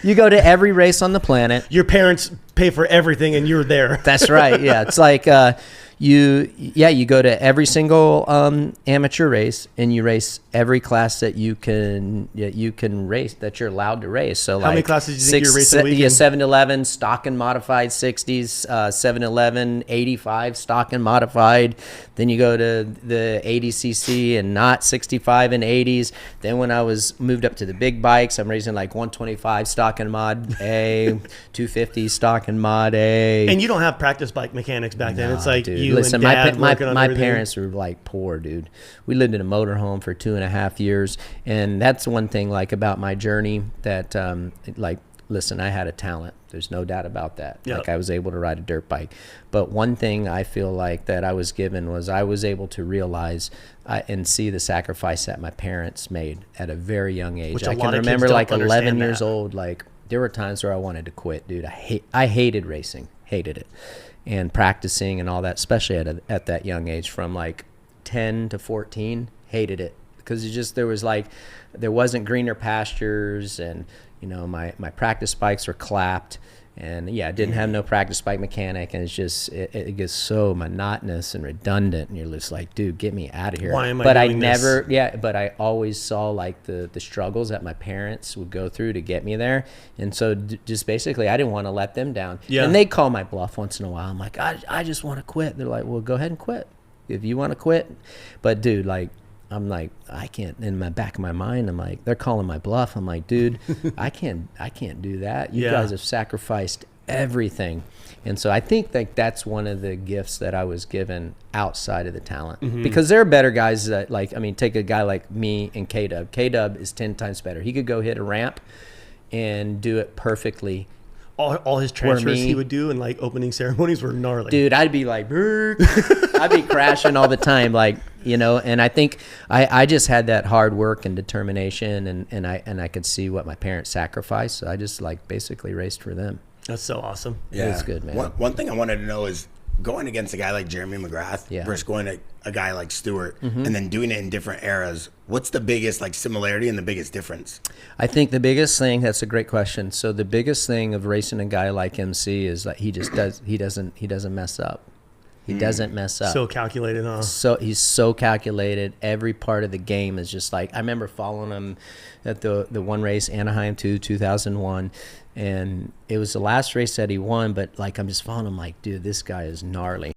You go to every race on the planet. Your parents pay for everything, and you're there. That's right. Yeah, it's like you go to every single amateur race, and you race every class that you can race, that you're allowed to race. So how many classes do you think you're racing a weekend? Yeah, 711 stock and modified 60s, 711 85 stock and modified. Then you go to the 80cc and not 65 and 80s. Then when I was moved up to the big bikes, I'm racing like 125 stock and mod A, 250 stock and mod A. And you don't have practice bike mechanics back then. It's like dude. you Listen, and dad my working on everything. parents were like poor, dude. We lived in a motorhome for 2.5 years, and that's one thing like about my journey that like, listen, I had a talent. There's no doubt about that. Yep. Like I was able to ride a dirt bike. But one thing I feel like that I was given was I was able to realize and see the sacrifice that my parents made at a very young age. Which I a lot can of kids remember don't like 11 understand years that. old, like there were times where I wanted to quit, dude. I hated racing, hated it. And practicing and all that, especially at that young age, from like 10 to 14, hated it. Because there wasn't greener pastures, and my practice bikes were clapped, and I didn't have no practice bike mechanic, and it's just it gets so monotonous and redundant, and you're just like, dude, get me out of here. Why am I but doing this? but I always saw like the struggles that my parents would go through to get me there, and so just basically I didn't want to let them down. Yeah. And they call my bluff once in a while. I'm like, I just want to quit. They're like, well, go ahead and quit if you want to quit. But dude, like, I'm like, I can't. In my back of my mind, I'm like, they're calling my bluff. I'm like, dude, I can't do that. You guys have sacrificed everything. And so I think that that's one of the gifts that I was given outside of the talent. Because there are better guys that, like, I mean, take a guy like me and K-Dub. K-Dub is 10 times better. He could go hit a ramp and do it perfectly. All his transfers he would do and like opening ceremonies were gnarly. Dude, I'd be like, I'd be crashing all the time, like, and I think I just had that hard work and determination, and I could see what my parents sacrificed, so I just like basically raced for them. That's so awesome. Yeah, It's good, man. One thing I wanted to know is going against a guy like Jeremy McGrath versus going to a guy like Stewart, and then doing it in different eras. What's the biggest like similarity and the biggest difference? I think the biggest thing, that's a great question. So the biggest thing of racing a guy like MC is that he doesn't mess up. He doesn't mess up. So calculated, huh? So he's so calculated. Every part of the game is just like, I remember following him at the one race, Anaheim 2001, and it was the last race that he won, but like I'm just following him like, dude, this guy is gnarly.